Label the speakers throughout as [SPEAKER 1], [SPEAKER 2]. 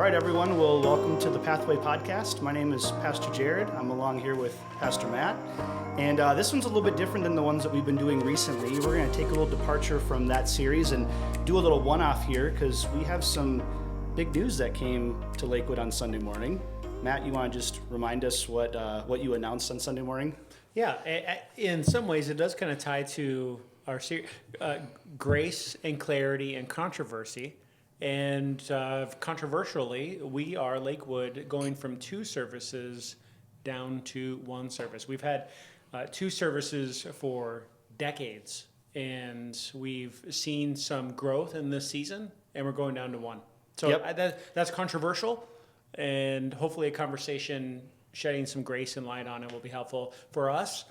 [SPEAKER 1] right, everyone. Well, welcome to the Pathway Podcast. My name is Pastor Jared. I'm along here with Pastor Matt. And this one's a little bit different than the ones that we've been doing recently. We're going to take a little departure from that series and do a little one-off here because we have some big news that came to Lakewood on Sunday morning. Matt, you want to just remind us what you announced on Sunday morning?
[SPEAKER 2] Yeah, in some ways it does kind of tie to our grace and clarity and controversy. And controversially, we are Lakewood going from 2 services down to 1 service. We've had 2 services for decades, and we've seen some growth in this season, and we're going down to 1. So yep. That's controversial, and hopefully a conversation shedding some grace and light on it will be helpful for us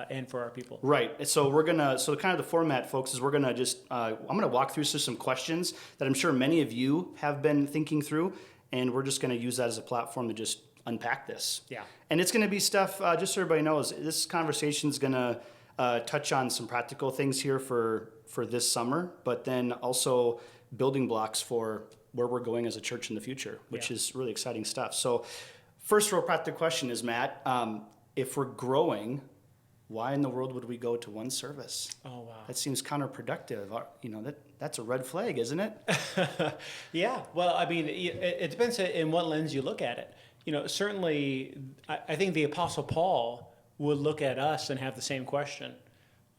[SPEAKER 2] and for our people.
[SPEAKER 1] Right. So kind of the format, folks, is we're gonna just I'm gonna walk through some questions that I'm sure many of you have been thinking through, and we're just gonna use that as a platform to just unpack this.
[SPEAKER 2] Yeah.
[SPEAKER 1] And it's gonna be stuff. Just so everybody knows, this conversation is gonna touch on some practical things here for this summer, but then also building blocks for where we're going as a church in the future, which is really exciting stuff. So, first real practical question is, Matt, if we're growing, why in the world would we go to 1 service?
[SPEAKER 2] Oh, wow.
[SPEAKER 1] That seems counterproductive. That's a red flag, isn't it?
[SPEAKER 2] Yeah. Well, I mean, it depends in what lens you look at it. Certainly, I think the Apostle Paul would look at us and have the same question.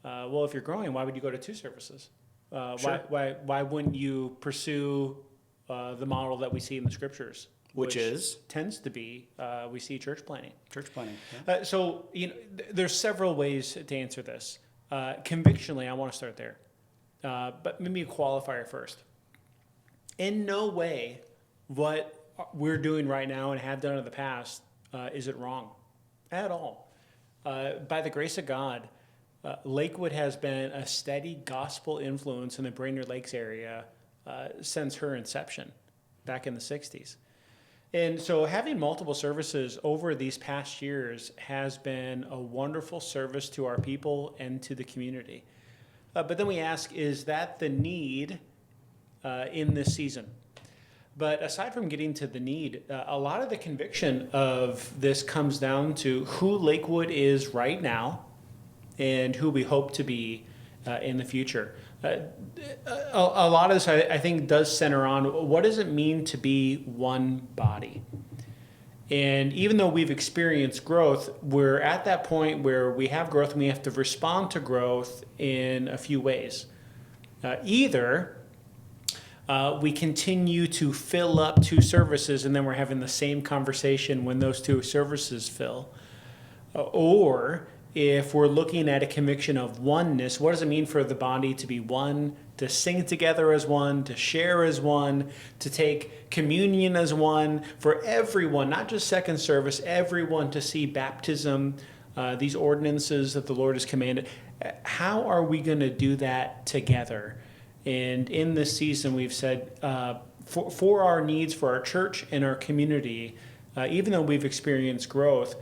[SPEAKER 2] Well, if you're growing, why would you go to 2 services?
[SPEAKER 1] Sure.
[SPEAKER 2] Why wouldn't you pursue the model that we see in the Scriptures?
[SPEAKER 1] Which is?
[SPEAKER 2] Tends to be, we see church planting.
[SPEAKER 1] Church planting, yeah.
[SPEAKER 2] So, there's several ways to answer this. Convictionally, I want to start there. But maybe a qualifier first. In no way what we're doing right now and have done in the past is it wrong at all. By the grace of God, Lakewood has been a steady gospel influence in the Brainerd Lakes area since her inception back in the 60s. And so having multiple services over these past years has been a wonderful service to our people and to the community. But then we ask, is that the need in this season? But aside from getting to the need, a lot of the conviction of this comes down to who Lakewood is right now and who we hope to be in the future. A lot of this, I think, does center on what does it mean to be one body? And even though we've experienced growth, we're at that point where we have growth and we have to respond to growth in a few ways. Either we continue to fill up 2 services and then we're having the same conversation when those 2 services fill, or if we're looking at a conviction of oneness, what does it mean for the body to be one, to sing together as one, to share as one, to take communion as one, for everyone, not just second service, everyone to see baptism, these ordinances that the Lord has commanded. How are we going to do that together? And in this season, we've said, for our needs, for our church and our community, even though we've experienced growth,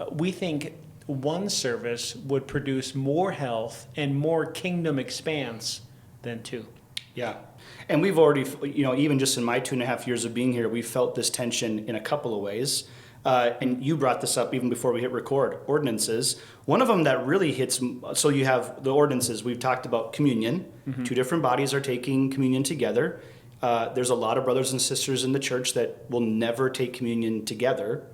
[SPEAKER 2] we think 1 service would produce more health and more kingdom expanse than 2.
[SPEAKER 1] Yeah. And we've already, even just in my 2.5 years of being here, we've felt this tension in a couple of ways. And you brought this up even before we hit record, ordinances. One of them that really hits, so you have the ordinances. We've talked about communion. Mm-hmm. 2 different bodies are taking communion together. There's a lot of brothers and sisters in the church that will never take communion together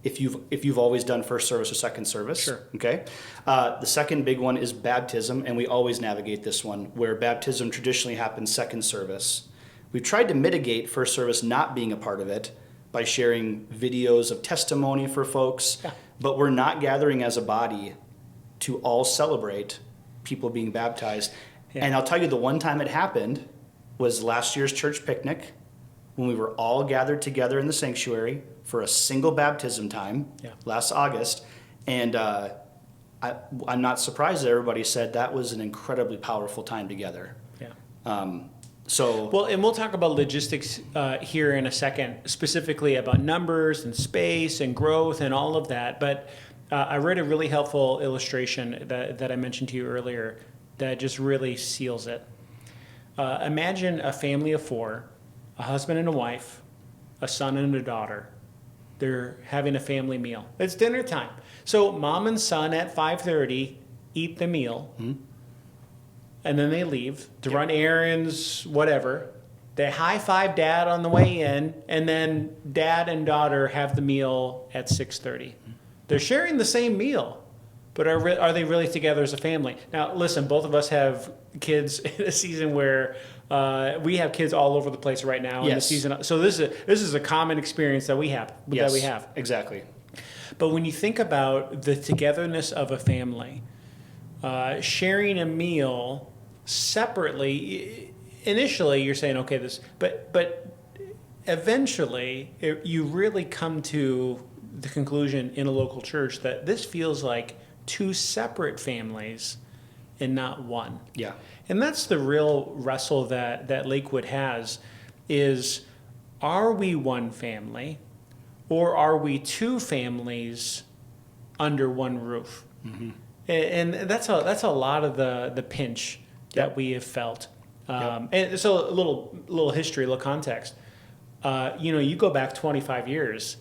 [SPEAKER 1] if you've always done first service or second service.
[SPEAKER 2] Sure.
[SPEAKER 1] Okay. The second big one is baptism, and we always navigate this one, where baptism traditionally happens second service. We've tried to mitigate first service not being a part of it by sharing videos of testimony for folks, but we're not gathering as a body to all celebrate people being baptized. Yeah. And I'll tell you, the one time it happened was last year's church picnic, when we were all gathered together in the sanctuary for a single baptism time last August. And I'm not surprised that everybody said that was an incredibly powerful time together.
[SPEAKER 2] Yeah.
[SPEAKER 1] Well,
[SPEAKER 2] and we'll talk about logistics here in a second, specifically about numbers and space and growth and all of that. But I read a really helpful illustration that I mentioned to you earlier that just really seals it. Imagine a family of 4, a husband and a wife, a son and a daughter. They're having a family meal. It's dinner time. So mom and son at 5:30 eat the meal, and then they leave to run errands, whatever. They high-five dad on the way in, and then dad and daughter have the meal at 6:30. They're sharing the same meal, but are they really together as a family? Now, listen, both of us have kids in a season where we have kids all over the place right now in the season. So this is a common experience that we have.
[SPEAKER 1] Yes,
[SPEAKER 2] that we have.
[SPEAKER 1] exactly.
[SPEAKER 2] But when you think about the togetherness of a family, sharing a meal separately, initially you're saying, okay, but eventually you really come to the conclusion in a local church that this feels like two separate families and not one.
[SPEAKER 1] Yeah.
[SPEAKER 2] And that's the real wrestle that Lakewood has is, are we one family or are we two families under one roof? Mm-hmm. And that's a lot of the pinch that we have felt. And so a little history, a little context. You go back 25 years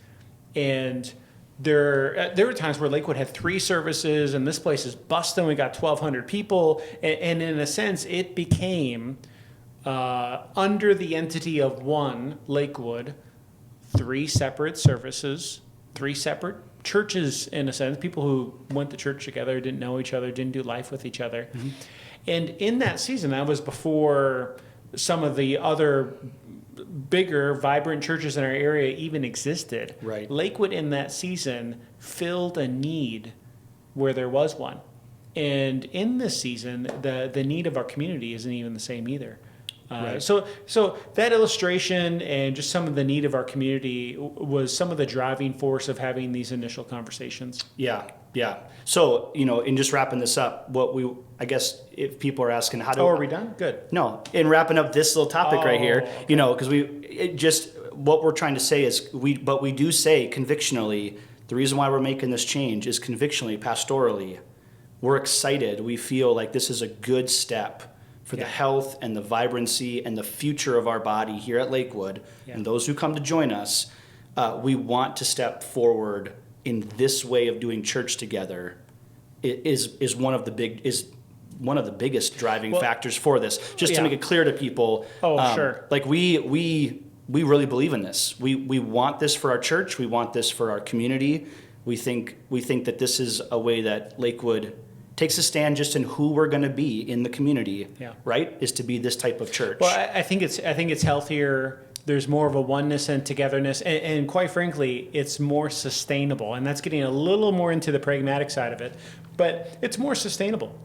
[SPEAKER 2] and there were times where Lakewood had 3 services and this place is busting. We got 1,200 people. And in a sense, it became, under the entity of one Lakewood, 3 separate services, 3 separate churches, in a sense, people who went to church together, didn't know each other, didn't do life with each other. Mm-hmm. And in that season, that was before some of the other bigger, vibrant churches in our area even existed.
[SPEAKER 1] Right. Lakewood
[SPEAKER 2] in that season filled a need where there was one. And in this season, the need of our community isn't even the same either. Right. So that illustration and just some of the need of our community was some of the driving force of having these initial conversations.
[SPEAKER 1] Yeah. So, in just wrapping this up, I guess if people are asking how
[SPEAKER 2] are we done? Good.
[SPEAKER 1] No, in wrapping up this little topic right here, okay. Because what we're trying to say is we do say convictionally, the reason why we're making this change is convictionally, pastorally, we're excited. We feel like this is a good step for the health and the vibrancy and the future of our body here at Lakewood, and those who come to join us. We want to step forward in this way of doing church together. Is one of the biggest driving factors for this. Just to make it clear to people.
[SPEAKER 2] Sure.
[SPEAKER 1] Like we really believe in this. We want this for our church. We want this for our community. We think that this is a way that Lakewood takes a stand just in who we're going to be in the community, right? Is to be this type of church.
[SPEAKER 2] Well, I think it's healthier. There's more of a oneness and togetherness, and quite frankly, it's more sustainable. And that's getting a little more into the pragmatic side of it, but it's more sustainable.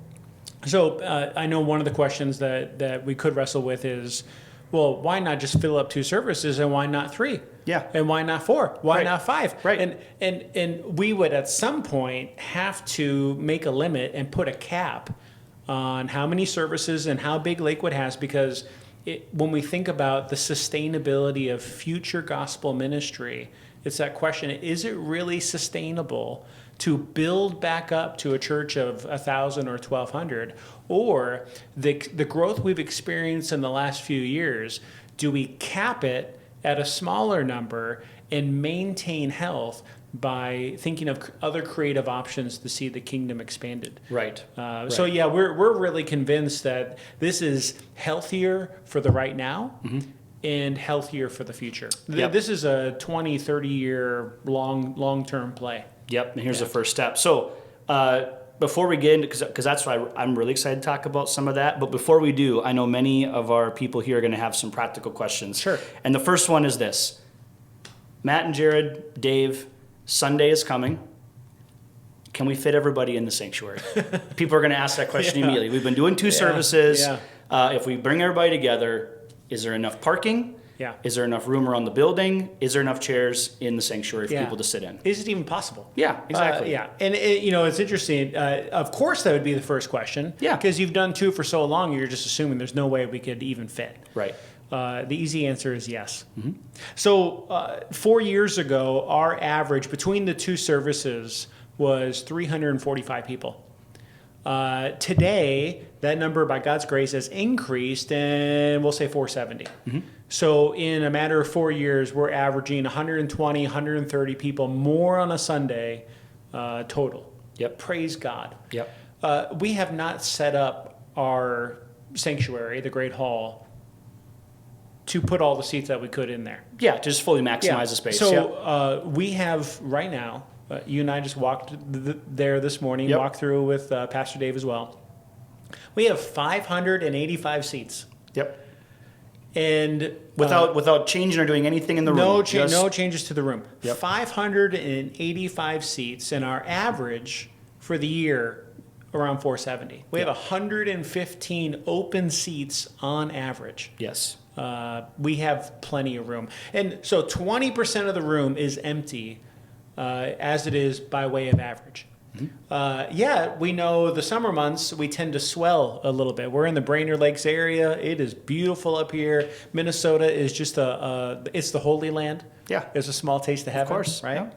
[SPEAKER 2] So I know one of the questions that we could wrestle with is, well, why not just fill up 2 services and why not 3?
[SPEAKER 1] Yeah.
[SPEAKER 2] And why not 4? Why not 5?
[SPEAKER 1] Right.
[SPEAKER 2] And we would at some point have to make a limit and put a cap on how many services and how big Lakewood has, because when we think about the sustainability of future gospel ministry, it's that question, is it really sustainable to build back up to a church of 1,000 or 1,200, or the growth we've experienced in the last few years, do we cap it at a smaller number and maintain health by thinking of other creative options to see the kingdom expanded?
[SPEAKER 1] Right.
[SPEAKER 2] So yeah, we're really convinced that this is healthier for the right now. Mm-hmm. And healthier for the future. Yep. This is a 20, 30-year long-term play.
[SPEAKER 1] Yep, and here's the first step. So before we get into, because that's why I'm really excited to talk about some of that, but before we do, I know many of our people here are going to have some practical questions.
[SPEAKER 2] Sure.
[SPEAKER 1] And the first one is this. Matt and Jared, Dave, Sunday is coming. Can we fit everybody in the sanctuary? People are going to ask that question immediately. We've been doing 2 services. Yeah. If we bring everybody together, is there enough parking?
[SPEAKER 2] Yeah.
[SPEAKER 1] Is there enough room around the building? Is there enough chairs in the sanctuary for people to sit in?
[SPEAKER 2] Is it even possible?
[SPEAKER 1] Yeah, exactly.
[SPEAKER 2] And it's interesting. Of course, that would be the first question.
[SPEAKER 1] Yeah.
[SPEAKER 2] Because you've done 2 for so long, you're just assuming there's no way we could even fit.
[SPEAKER 1] Right.
[SPEAKER 2] The easy answer is yes.
[SPEAKER 1] Mm-hmm.
[SPEAKER 2] So 4 years ago, our average between the 2 services was 345 people. Today, that number, by God's grace, has increased, and we'll say 470. So in a matter of 4 years, we're averaging 120, 130 people more on a Sunday total.
[SPEAKER 1] Yep.
[SPEAKER 2] Praise God.
[SPEAKER 1] Yep.
[SPEAKER 2] We have not set up our sanctuary, the Great Hall, to put all the seats that we could in there.
[SPEAKER 1] Yeah, to just fully maximize the space.
[SPEAKER 2] So we have right now, you and I just walked there this morning, walked through with Pastor Dave as well. We have 585 seats.
[SPEAKER 1] Yep.
[SPEAKER 2] And
[SPEAKER 1] without changing or doing anything in the room.
[SPEAKER 2] No changes to the room.
[SPEAKER 1] Yep.
[SPEAKER 2] 585 seats, and our average for the year around 470. We have 115 open seats on average.
[SPEAKER 1] Yes.
[SPEAKER 2] We have plenty of room. And so 20% of the room is empty as it is by way of average. We know the summer months, we tend to swell a little bit. We're in the Brainerd Lakes area. It is beautiful up here. Minnesota is just it's the Holy Land.
[SPEAKER 1] Yeah.
[SPEAKER 2] It's a small taste of heaven.
[SPEAKER 1] Of course.
[SPEAKER 2] Right?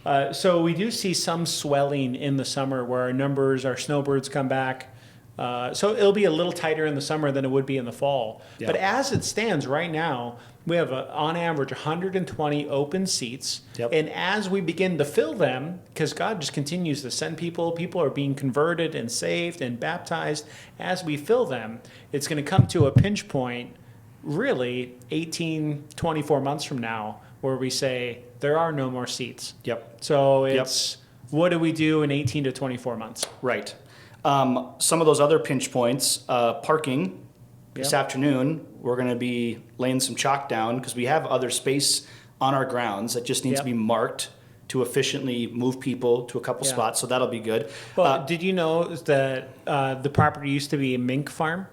[SPEAKER 2] Yeah. So we do see some swelling in the summer where our snowbirds come back. So it'll be a little tighter in the summer than it would be in the fall.
[SPEAKER 1] Yeah.
[SPEAKER 2] But as it stands right now, we have on average 120 open seats.
[SPEAKER 1] Yep.
[SPEAKER 2] And as we begin to fill them, because God just continues to send people are being converted and saved and baptized. As we fill them, it's going to come to a pinch point, really 18, 24 months from now, where we say there are no more seats.
[SPEAKER 1] Yep.
[SPEAKER 2] So it's what do we do in 18 to 24 months?
[SPEAKER 1] Right. Some of those other pinch points, parking. This afternoon, we're going to be laying some chalk down because we have other space on our grounds that just needs to be marked to efficiently move people to a couple spots. So that'll be good.
[SPEAKER 2] Well, did you know that the property used to be a mink farm?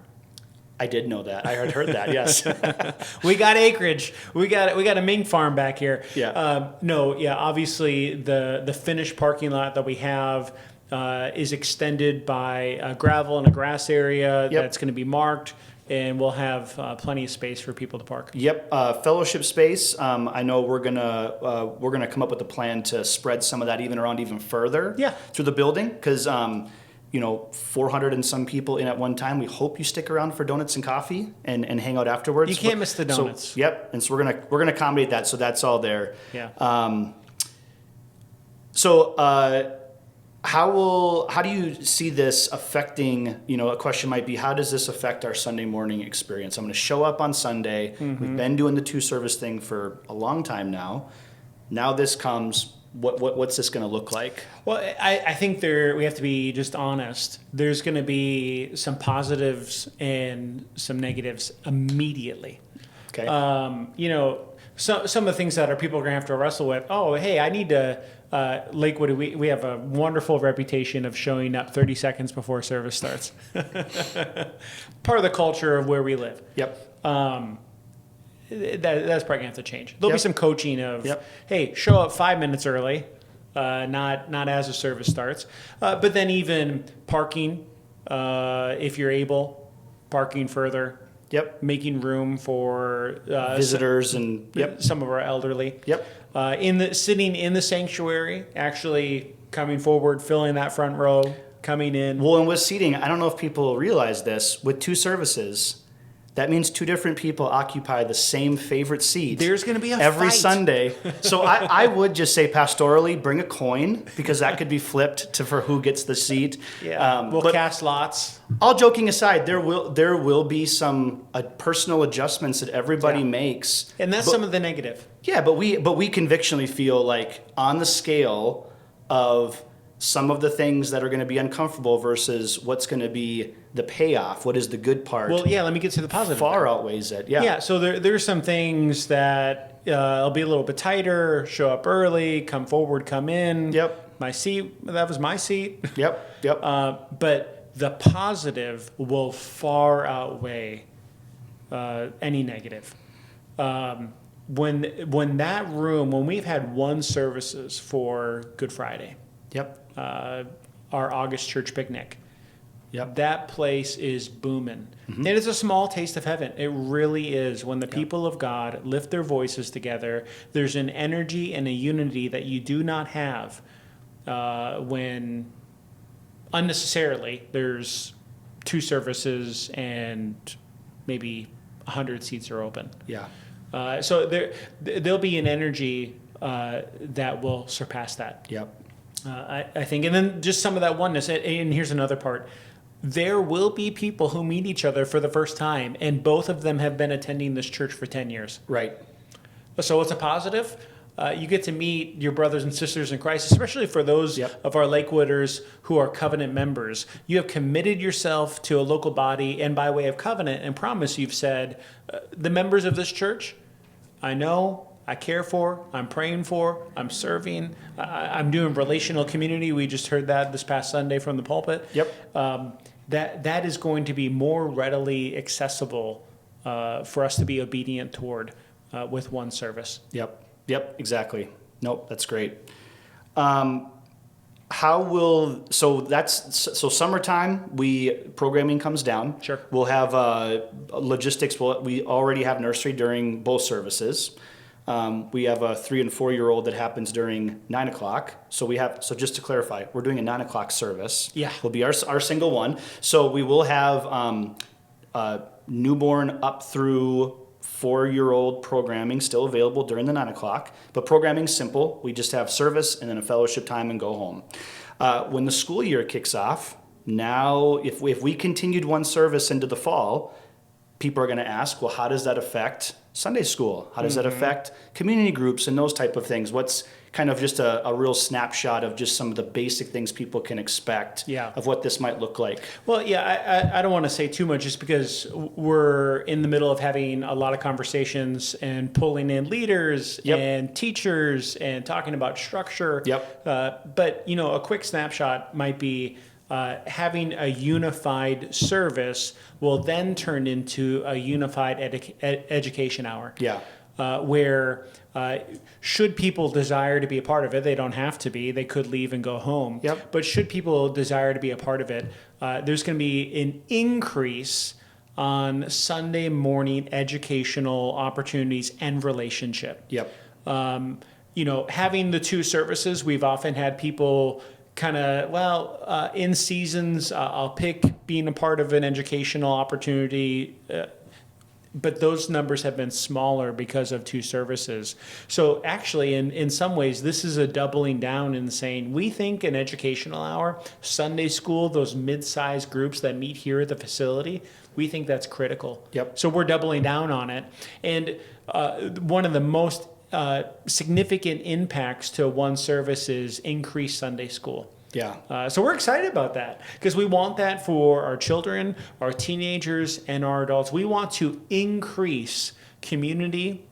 [SPEAKER 1] I did know that. I had heard that. Yes.
[SPEAKER 2] We got acreage. We got a mink farm back here.
[SPEAKER 1] Yeah.
[SPEAKER 2] Obviously the finished parking lot that we have is extended by gravel and a grass area that's going to be marked, and we'll have plenty of space for people to park.
[SPEAKER 1] Yep. Fellowship space. I know we're gonna come up with a plan to spread some of that even further. Through the building because 400 and some people in at one time. We hope you stick around for donuts and coffee and hang out afterwards.
[SPEAKER 2] You can't miss the donuts.
[SPEAKER 1] So, and so we're gonna accommodate that. So that's all there.
[SPEAKER 2] Yeah.
[SPEAKER 1] How do you see this affecting, a question might be, how does this affect our Sunday morning experience? I'm going to show up on Sunday.
[SPEAKER 2] Mm-hmm.
[SPEAKER 1] We've been doing the 2-service thing for a long time now. Now this comes, what's this going to look like?
[SPEAKER 2] Well, I think we have to be just honest. There's going to be some positives and some negatives immediately.
[SPEAKER 1] Okay.
[SPEAKER 2] Some of the things that our people are going to have to wrestle with. Oh, hey, I need to. Lakewood, we have a wonderful reputation of showing up 30 seconds before service starts. Part of the culture of where we live.
[SPEAKER 1] Yep.
[SPEAKER 2] That's probably going to have to change. There'll be some coaching of, hey, show up 5 minutes early, not as the service starts. But then even parking, if you're able, parking further.
[SPEAKER 1] Yep.
[SPEAKER 2] Making room for
[SPEAKER 1] visitors and
[SPEAKER 2] some of our elderly.
[SPEAKER 1] Yep.
[SPEAKER 2] Sitting in the sanctuary, actually coming forward, filling that front row, coming in.
[SPEAKER 1] Well, and with seating, I don't know if people realize this, with 2 services, that means 2 different people occupy the same favorite seat.
[SPEAKER 2] There's going to be
[SPEAKER 1] every
[SPEAKER 2] fight.
[SPEAKER 1] Sunday. So I would just say pastorally, bring a coin because that could be flipped for who gets the seat.
[SPEAKER 2] Yeah, we'll cast lots.
[SPEAKER 1] All joking aside, there will be some personal adjustments that everybody makes,
[SPEAKER 2] and that's some of the negative.
[SPEAKER 1] Yeah, but we convictionally feel like on the scale of some of the things that are going to be uncomfortable versus what's going to be the payoff, what is the good part.
[SPEAKER 2] Well, let me get to the positive.
[SPEAKER 1] Far outweighs it. Yeah.
[SPEAKER 2] So there's some things that it'll be a little bit tighter. Show up early, come forward, come in.
[SPEAKER 1] Yep.
[SPEAKER 2] My seat. That was my seat.
[SPEAKER 1] Yep.
[SPEAKER 2] But the positive will far outweigh any negative. When that room, when we've had 1 services for Good Friday.
[SPEAKER 1] Yep.
[SPEAKER 2] Our August church picnic.
[SPEAKER 1] Yep.
[SPEAKER 2] That place is booming. Mm-hmm. And it's a small taste of heaven. It really is. When the people of God lift their voices together, there's an energy and a unity that you do not have when unnecessarily, there's 2 services and maybe 100 seats are open.
[SPEAKER 1] Yeah.
[SPEAKER 2] So there'll be an energy that will surpass that.
[SPEAKER 1] Yep.
[SPEAKER 2] I think, and then just some of that oneness. And here's another part: there will be people who meet each other for the first time, and both of them have been attending this church for 10 years.
[SPEAKER 1] Right.
[SPEAKER 2] So it's a positive. You get to meet your brothers and sisters in Christ, especially for those of our Lakewooders who are covenant members. You have committed yourself to a local body, and by way of covenant and promise, you've said, the members of this church, I know, I care for, I'm praying for, I'm serving, I'm doing relational community. We just heard that this past Sunday from the pulpit.
[SPEAKER 1] Yep.
[SPEAKER 2] That is going to be more readily accessible for us to be obedient toward with one service.
[SPEAKER 1] Yep, exactly. Nope, that's great. So summertime, programming comes down.
[SPEAKER 2] Sure.
[SPEAKER 1] We'll have logistics. We already have nursery during both services. We have a 3 and 4 year old that happens during 9 o'clock. So just to clarify, we're doing a 9 o'clock service.
[SPEAKER 2] Yeah.
[SPEAKER 1] Will be our single one. So we will have newborn up through 4-year-old programming still available during the 9 o'clock, but programming's simple. We just have service and then a fellowship time and go home. When the school year kicks off, now if we continued one service into the fall, people are going to ask, well, how does that affect Sunday school? How does that affect community groups and those type of things? What's kind of just a real snapshot of just some of the basic things people can expect of what this might look like?
[SPEAKER 2] Well, yeah, I don't want to say too much just because we're in the middle of having a lot of conversations and pulling in leaders and teachers and talking about structure. But, a quick snapshot might be having a unified service will then turn into a unified education hour. Where should people desire to be a part of it, they don't have to be. They could leave and go home. But should people desire to be a part of it, there's going to be an increase on Sunday morning educational opportunities and relationship. Having the 2 services, we've often had people kind of, in seasons, I'll pick being a part of an educational opportunity, but those numbers have been smaller because of 2 services. So actually, in some ways, this is a doubling down in saying, we think an educational hour, Sunday school, those mid-sized groups that meet here at the facility, we think that's critical. So we're doubling down on it. And one of the most significant impacts to one service is increased Sunday school. So we're excited about that because we want that for our children, our teenagers, and our adults. We want to increase community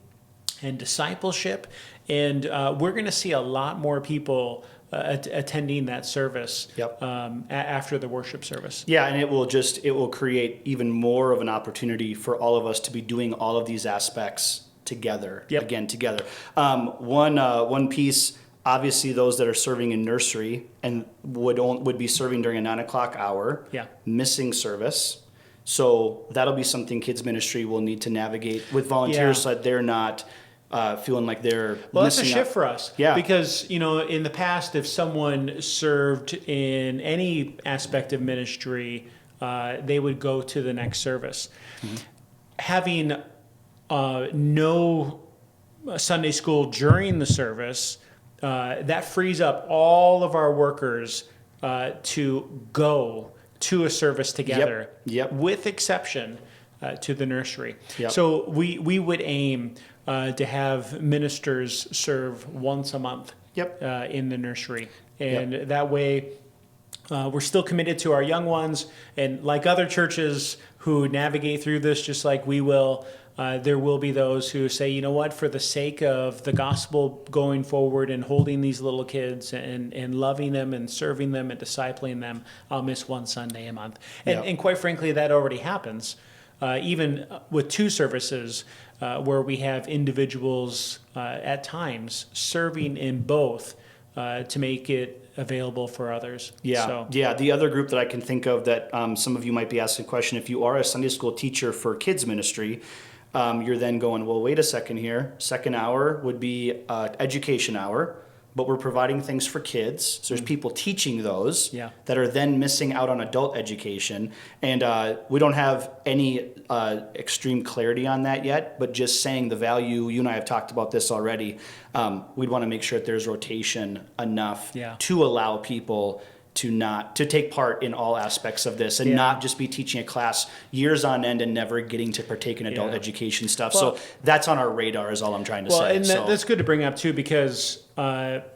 [SPEAKER 2] and discipleship, and we're going to see a lot more people attending that service after the worship service. And
[SPEAKER 1] it will create even more of an opportunity for all of us to be doing all of these aspects together. Together. One piece. Obviously, those that are serving in nursery and would be serving during a 9 o'clock hour, missing service. So that'll be something kids ministry will need to navigate with volunteers so that they're not feeling like they're
[SPEAKER 2] missing that's a shift
[SPEAKER 1] out.
[SPEAKER 2] For us. Because, in the past, if someone served in any aspect of ministry, they would go to the next service. Having no Sunday school during the service, that frees up all of our workers to go to a service together, with exception to the nursery. So we would aim to have ministers serve once a month in the nursery. And that way we're still committed to our young ones. And like other churches who navigate through this just like we will, there will be those who say, you know what, for the sake of the gospel going forward and holding these little kids and loving them and serving them and discipling them, I'll miss one Sunday a month. And quite frankly, that already happens, even with 2 services where we have individuals at times serving in both to make it available for others. The other group that I can think of that some of you might be asking a question, if you are a Sunday school teacher for kids ministry, you're then going, well, wait a second here. Second hour would be education hour,
[SPEAKER 1] but we're providing things for kids. So there's people teaching those
[SPEAKER 2] Yeah.
[SPEAKER 1] that are then missing out on adult education. And we don't have any extreme clarity on that yet, but just saying the value, you and I have talked about this already, we'd want to make sure that there's rotation enough
[SPEAKER 2] Yeah.
[SPEAKER 1] to allow people to take part in all aspects of this and
[SPEAKER 2] Yeah.
[SPEAKER 1] not just be teaching a class years on end and never getting to partake in adult
[SPEAKER 2] Yeah.
[SPEAKER 1] education stuff.
[SPEAKER 2] Well-
[SPEAKER 1] So that's on our radar is all I'm trying to
[SPEAKER 2] Well,
[SPEAKER 1] say.
[SPEAKER 2] and
[SPEAKER 1] So-
[SPEAKER 2] that's good to bring up too, because that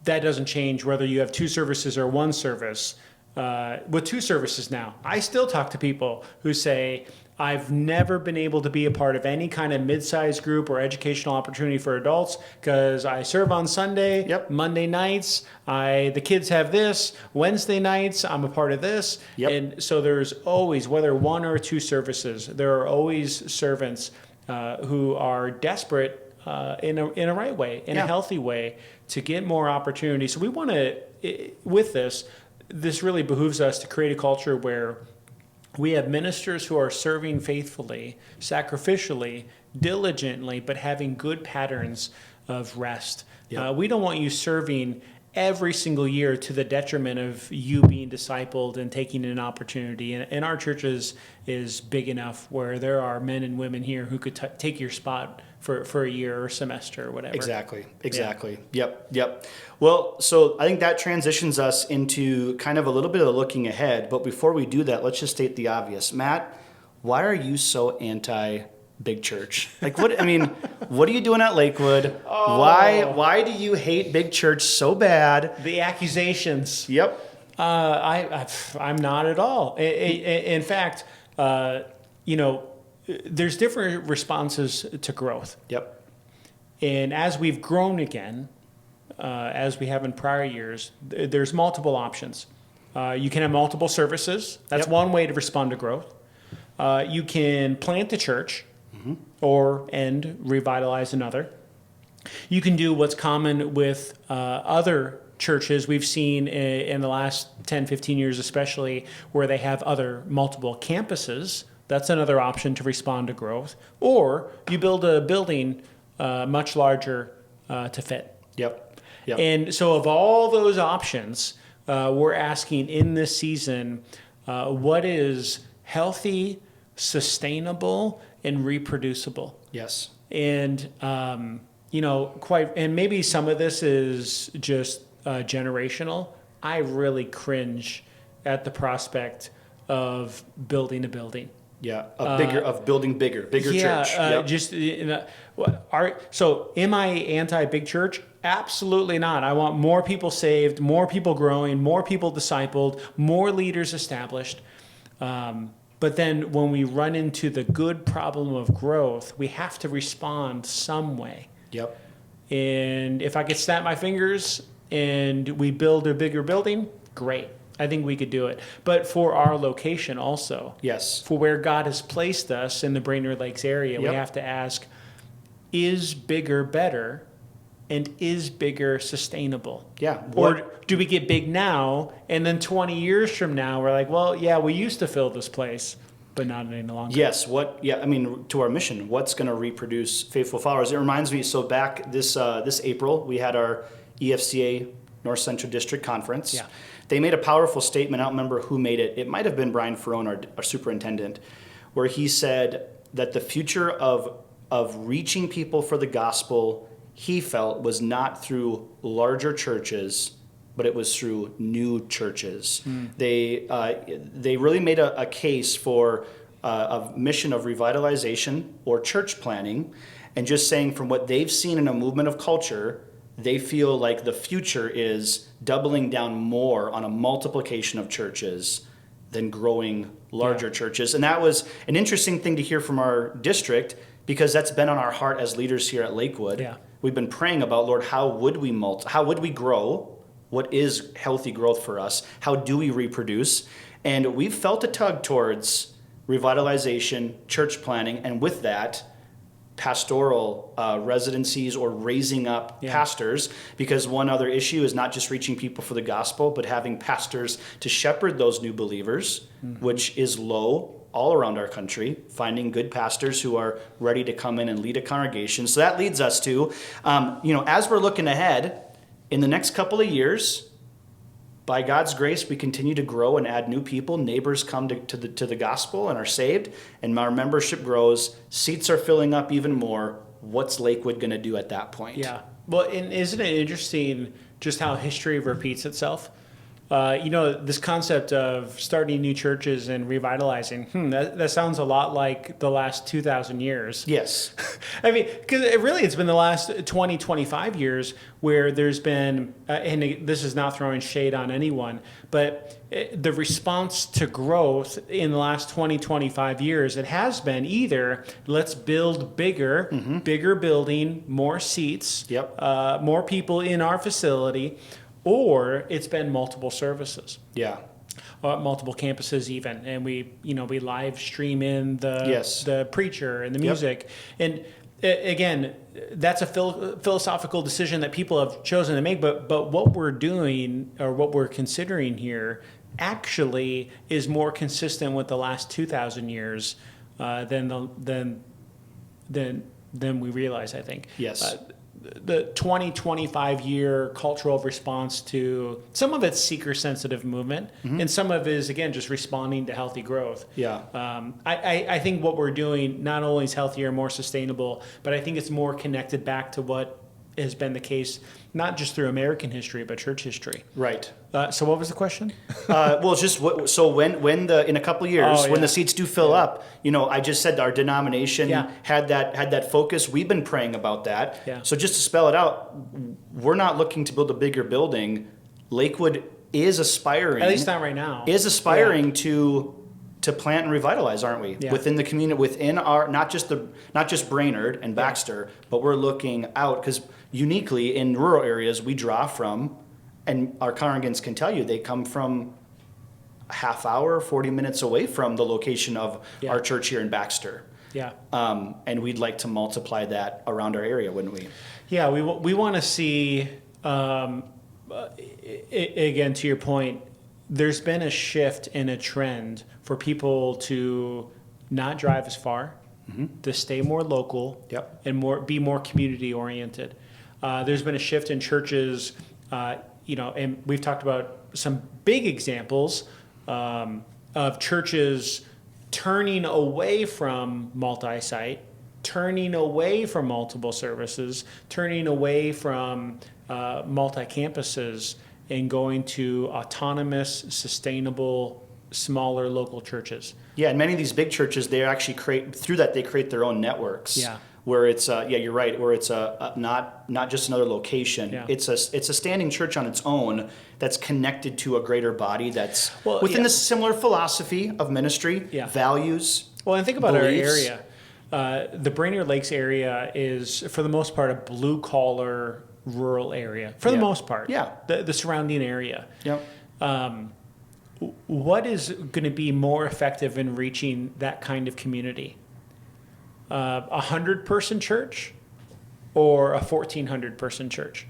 [SPEAKER 2] doesn't change whether you have two services or one service. With two services now, I still talk to people who say, I've never been able to be a part of any kind of mid-sized group or educational opportunity for adults because I serve on Sunday,
[SPEAKER 1] Yep.
[SPEAKER 2] Monday nights, the kids have this, Wednesday nights, I'm a part of this.
[SPEAKER 1] Yep.
[SPEAKER 2] And so there's always, whether one or two services, there are always servants who are desperate in a right way, in a
[SPEAKER 1] Yeah.
[SPEAKER 2] healthy way, to get more opportunity. So we want to, with this really behooves us to create a culture where we have ministers who are serving faithfully, sacrificially, diligently, but having good patterns of rest.
[SPEAKER 1] Yep.
[SPEAKER 2] We don't want you serving every single year to the detriment of you being discipled and taking an opportunity. And our church is big enough where there are men and women here who could take your spot for a year or semester or whatever.
[SPEAKER 1] Exactly. Yep. Well, so I think that transitions us into kind of a little bit of looking ahead. But before we do that, let's just state the obvious. Matt, why are you so anti big church? Like, what? I mean, what are you doing at Lakewood?
[SPEAKER 2] Oh.
[SPEAKER 1] Why do you hate big church so bad?
[SPEAKER 2] The accusations.
[SPEAKER 1] Yep.
[SPEAKER 2] I'm not at all. In fact, there's different responses to growth.
[SPEAKER 1] Yep.
[SPEAKER 2] And as we've grown again, as we have in prior years, there's multiple options. You can have multiple services. That's
[SPEAKER 1] Yep.
[SPEAKER 2] one way to respond to growth. You can plant a church or revitalize another. You can do what's common with other churches we've seen in the last 10, 15 years especially, where they have multiple campuses. That's another option to respond to growth. Or you build a building much larger to fit.
[SPEAKER 1] Yep.
[SPEAKER 2] And so of all those options, we're asking in this season, what is healthy, sustainable, and reproducible?
[SPEAKER 1] Yes.
[SPEAKER 2] And, and maybe some of this is just generational. I really cringe at the prospect of building a building.
[SPEAKER 1] Yeah. Of building bigger church. Yep.
[SPEAKER 2] So am I anti-big church? Absolutely not. I want more people saved, more people growing, more people discipled, more leaders established. But then when we run into the good problem of growth, we have to respond some way.
[SPEAKER 1] Yep.
[SPEAKER 2] And if I could snap my fingers and we build a bigger building, great. I think we could do it. But for our location also,
[SPEAKER 1] Yes.
[SPEAKER 2] for where God has placed us in the Brainerd Lakes area,
[SPEAKER 1] Yep.
[SPEAKER 2] we have to ask, is bigger better? And is bigger sustainable?
[SPEAKER 1] Yeah.
[SPEAKER 2] Or do we get big now, and then 20 years from now, we're like, well, yeah, we used to fill this place, but not any longer.
[SPEAKER 1] Yes. To our mission, what's going to reproduce faithful followers? It reminds me, so back this April, we had our EFCA North Central District Conference.
[SPEAKER 2] Yeah.
[SPEAKER 1] They made a powerful statement. I don't remember who made it. It might have been Brian Ferrone, our superintendent, where he said that the future of reaching people for the gospel, he felt, was not through larger churches, but it was through new churches. They really made a case for a mission of revitalization or church planning, and just saying from what they've seen in a movement of culture, they feel like the future is doubling down more on a multiplication of churches than growing larger churches. And that was an interesting thing to hear from our district, because that's been on our heart as leaders here at Lakewood.
[SPEAKER 2] Yeah.
[SPEAKER 1] We've been praying about, Lord, how would we grow? What is healthy growth for us? How do we reproduce? And we've felt a tug towards revitalization, church planning, and with that, pastoral residencies or raising up pastors, because one other issue is not just reaching people for the gospel, but having pastors to shepherd those new believers, which is low all around our country, finding good pastors who are ready to come in and lead a congregation. So that leads us to, as we're looking ahead, In the next couple of years, by God's grace, we continue to grow and add new people. Neighbors come to the gospel and are saved, and our membership grows. Seats are filling up even more. What's Lakewood going to do at that point?
[SPEAKER 2] Yeah. Well, and isn't it interesting just how history repeats itself? This concept of starting new churches and revitalizing, that sounds a lot like the last 2,000 years.
[SPEAKER 1] Yes.
[SPEAKER 2] I mean, because it's been the last 20, 25 years where there's been, and this is not throwing shade on anyone, but the response to growth in the last 20, 25 years, it has been either let's build bigger, bigger building, more seats, more people in our facility, or it's been multiple services.
[SPEAKER 1] Yeah.
[SPEAKER 2] Multiple campuses even, and we live stream in the preacher and the music. And again, that's a philosophical decision that people have chosen to make, but what we're doing or what we're considering here actually is more consistent with the last 2,000 years than we realize, I think.
[SPEAKER 1] Yes.
[SPEAKER 2] The 25-year cultural response to some of it's seeker-sensitive movement, and some of it is, again, just responding to healthy growth.
[SPEAKER 1] Yeah.
[SPEAKER 2] I think what we're doing not only is healthier, more sustainable, but I think it's more connected back to what has been the case, not just through American history, but church history.
[SPEAKER 1] Right.
[SPEAKER 2] So what was the question?
[SPEAKER 1] Well, it's just when in a couple of years, when the seats do fill up, I just said our denomination had that focus. We've been praying about that.
[SPEAKER 2] Yeah.
[SPEAKER 1] So just to spell it out, we're not looking to build a bigger building. Lakewood is aspiring,
[SPEAKER 2] At least not right now.
[SPEAKER 1] To plant and revitalize, aren't we?
[SPEAKER 2] Yeah.
[SPEAKER 1] Within the community, within our not just Brainerd and Baxter, but we're looking out because uniquely in rural areas we draw from, and our congregants can tell you they come from a half hour, 40 minutes away from the location of our church here in Baxter.
[SPEAKER 2] Yeah.
[SPEAKER 1] And we'd like to multiply that around our area, wouldn't we?
[SPEAKER 2] Yeah, we want to see. Again, to your point, there's been a shift in a trend for people to not drive as far, to stay more local, and be more community oriented. There's been a shift in churches, and we've talked about some big examples of churches turning away from multi-site, turning away from multiple services, turning away from multi-campuses, and going to autonomous, sustainable, smaller local churches.
[SPEAKER 1] Yeah, and many of these big churches, they actually create their own networks.
[SPEAKER 2] Yeah.
[SPEAKER 1] Where it's you're right, where it's not just another location.
[SPEAKER 2] Yeah.
[SPEAKER 1] It's a standing church on its own that's connected to a greater body that's within the similar philosophy of ministry, values.
[SPEAKER 2] Well, and think about
[SPEAKER 1] beliefs.
[SPEAKER 2] our area. The Brainerd Lakes area is, for the most part, a blue collar rural area. For the most part.
[SPEAKER 1] Yeah.
[SPEAKER 2] The surrounding area.
[SPEAKER 1] Yep.
[SPEAKER 2] What is going to be more effective in reaching that kind of community? 100-person church or a 1,400-person church?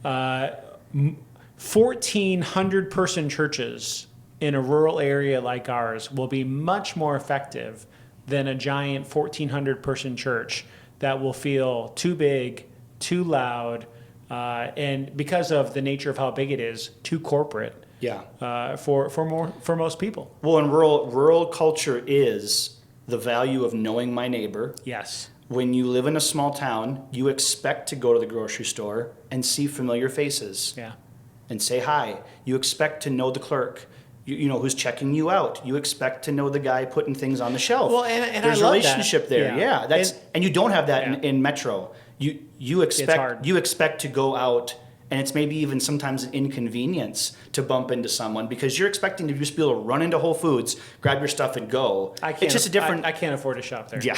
[SPEAKER 2] 1,400-person churches in a rural area like ours will be much more effective than a giant 1,400-person church that will feel too big, too loud, and because of the nature of how big it is, too corporate.
[SPEAKER 1] Yeah.
[SPEAKER 2] For most people.
[SPEAKER 1] Well, and rural culture is the value of knowing my neighbor.
[SPEAKER 2] Yes.
[SPEAKER 1] When you live in a small town, you expect to go to the grocery store and see familiar faces.
[SPEAKER 2] Yeah.
[SPEAKER 1] And say hi. You expect to know the clerk. You know who's checking you out. You expect to know the guy putting things on the shelf.
[SPEAKER 2] Well, and
[SPEAKER 1] there's
[SPEAKER 2] I love
[SPEAKER 1] a relationship
[SPEAKER 2] that.
[SPEAKER 1] there. Yeah, and you don't have that in Metro. You expect to go out, and it's maybe even sometimes an inconvenience to bump into someone because you're expecting to just be able to run into Whole Foods, grab your stuff, and go. It's just a different.
[SPEAKER 2] I can't afford to shop there.
[SPEAKER 1] Yeah,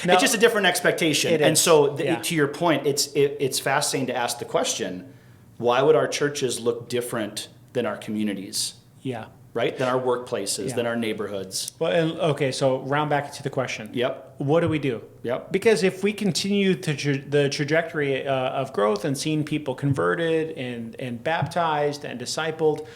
[SPEAKER 1] it's just a different expectation. And so, to your point, it's fascinating to ask the question: why would our churches look different than our communities?
[SPEAKER 2] Yeah.
[SPEAKER 1] Right? Than our workplaces, than our neighborhoods.
[SPEAKER 2] Well, so round back to the question.
[SPEAKER 1] Yep.
[SPEAKER 2] What do we do?
[SPEAKER 1] Yep.
[SPEAKER 2] Because if we continue the trajectory of growth and seeing people converted and baptized and discipled,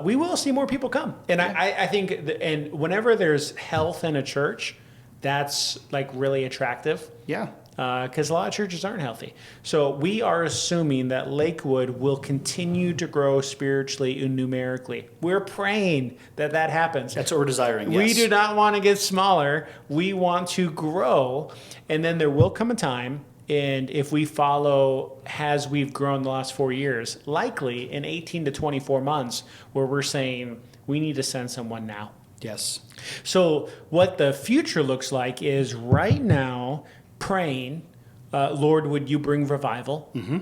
[SPEAKER 2] we will see more people come. And I think, and whenever there's health in a church, that's like really attractive.
[SPEAKER 1] Yeah.
[SPEAKER 2] because a lot of churches aren't healthy. So we are assuming that Lakewood will continue to grow spiritually and numerically. We're praying that that happens.
[SPEAKER 1] That's what we're desiring, yes.
[SPEAKER 2] We do not want to get smaller. We want to grow. And then there will come a time, and if we follow as we've grown the last 4 years, likely in 18 to 24 months, where we're saying we need to send someone now.
[SPEAKER 1] Yes.
[SPEAKER 2] So what the future looks like is right now praying, Lord, would you bring revival?
[SPEAKER 1] Mm-hmm.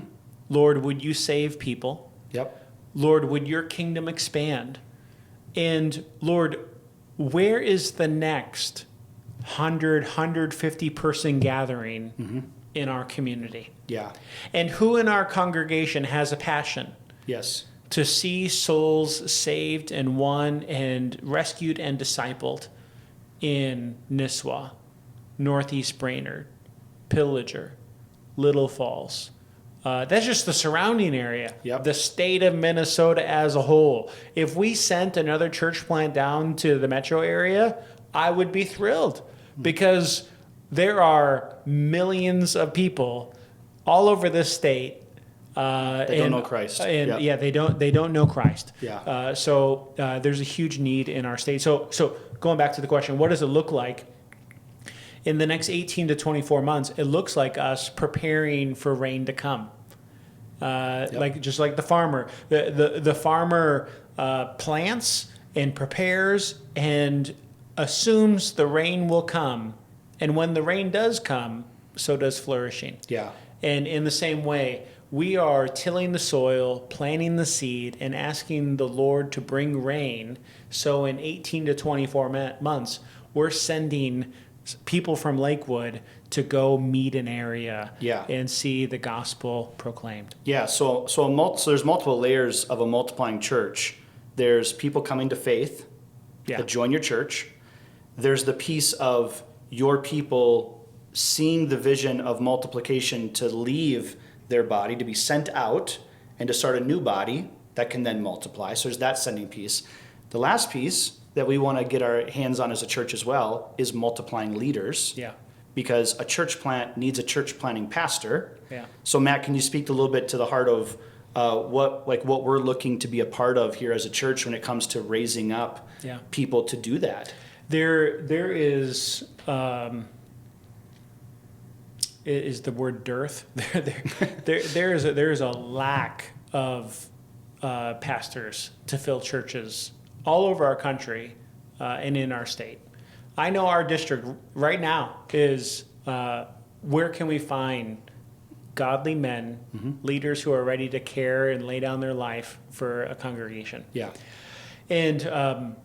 [SPEAKER 2] Lord, would you save people?
[SPEAKER 1] Yep.
[SPEAKER 2] Lord, would your kingdom expand? And Lord, where is the next 150 person gathering in our community?
[SPEAKER 1] Yeah.
[SPEAKER 2] And who in our congregation has a passion
[SPEAKER 1] Yes.
[SPEAKER 2] to see souls saved and won and rescued and discipled in Nisswa, Northeast Brainerd, Pillager, Little Falls? That's just the surrounding area.
[SPEAKER 1] Yep.
[SPEAKER 2] The state of Minnesota as a whole. If we sent another church plant down to the metro area, I would be thrilled, because there are millions of people all over this state.
[SPEAKER 1] They don't know Christ.
[SPEAKER 2] And
[SPEAKER 1] Yep.
[SPEAKER 2] yeah, they don't know Christ.
[SPEAKER 1] Yeah.
[SPEAKER 2] So there's a huge need in our state. So going back to the question, what does it look like in the next 18 to 24 months? It looks like us preparing for rain to come. Like just like the farmer, the farmer plants and prepares and assumes the rain will come, and when the rain does come, so does flourishing.
[SPEAKER 1] Yeah.
[SPEAKER 2] And in the same way, we are tilling the soil, planting the seed, and asking the Lord to bring rain. So in 18 to 24 months, we're sending people from Lakewood to go meet an area and see the gospel proclaimed.
[SPEAKER 1] Yeah, so there's multiple layers of a multiplying church. There's people coming to faith that join your church. There's the piece of your people seeing the vision of multiplication to leave their body, to be sent out, and to start a new body that can then multiply. So there's that sending piece. The last piece that we want to get our hands on as a church as well is multiplying leaders.
[SPEAKER 2] Yeah.
[SPEAKER 1] Because a church plant needs a church planting pastor.
[SPEAKER 2] Yeah.
[SPEAKER 1] So Matt, can you speak a little bit to the heart of what we're looking to be a part of here as a church when it comes to raising up people to do that?
[SPEAKER 2] There is the word dearth. there is a lack of pastors to fill churches all over our country and in our state. I know our district right now is where can we find godly men, leaders who are ready to care and lay down their life for a congregation.
[SPEAKER 1] Yeah.
[SPEAKER 2] And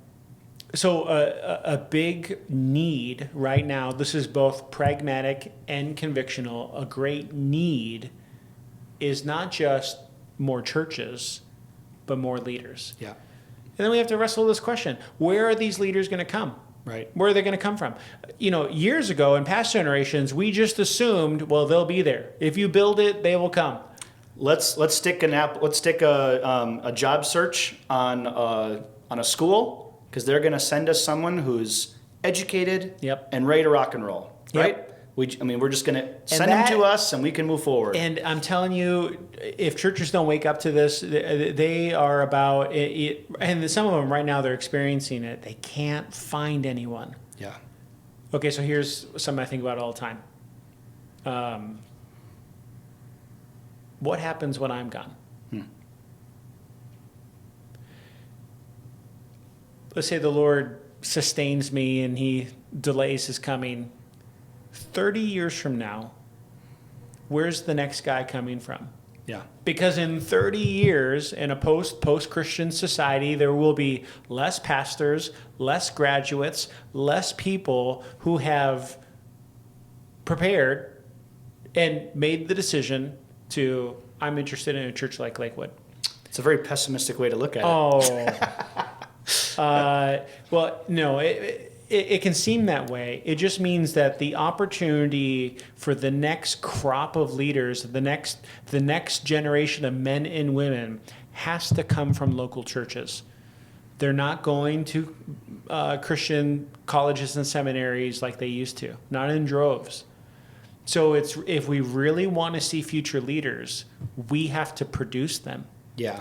[SPEAKER 2] so a big need right now, this is both pragmatic and convictional, a great need is not just more churches, but more leaders.
[SPEAKER 1] Yeah.
[SPEAKER 2] And then we have to wrestle with this question, where are these leaders going to come?
[SPEAKER 1] Right.
[SPEAKER 2] Where are they going to come from? You know, years ago in past generations, we just assumed, well, they'll be there. If you build it, they will come.
[SPEAKER 1] Let's stick a job search on a school, because they're going to send us someone who's educated and ready to rock and roll. Right.
[SPEAKER 2] Yep.
[SPEAKER 1] We're just going to send them to us, and we can move forward.
[SPEAKER 2] And I'm telling you, if churches don't wake up to this, they are about it. And some of them right now, they're experiencing it. They can't find anyone.
[SPEAKER 1] Yeah.
[SPEAKER 2] Okay, so here's something I think about all the time. What happens when I'm gone? Let's say the Lord sustains me and he delays his coming. 30 years from now, where's the next guy coming from?
[SPEAKER 1] Yeah.
[SPEAKER 2] Because in 30 years, in a post-Christian society, there will be less pastors, less graduates, less people who have prepared and made the decision to, I'm interested in a church like Lakewood.
[SPEAKER 1] It's a very pessimistic way to look at
[SPEAKER 2] it. Well, no, it can seem that way. It just means that the opportunity for the next crop of leaders, the next generation of men and women has to come from local churches. They're not going to Christian colleges and seminaries like they used to, not in droves. So it's if we really want to see future leaders, we have to produce them.
[SPEAKER 1] Yeah.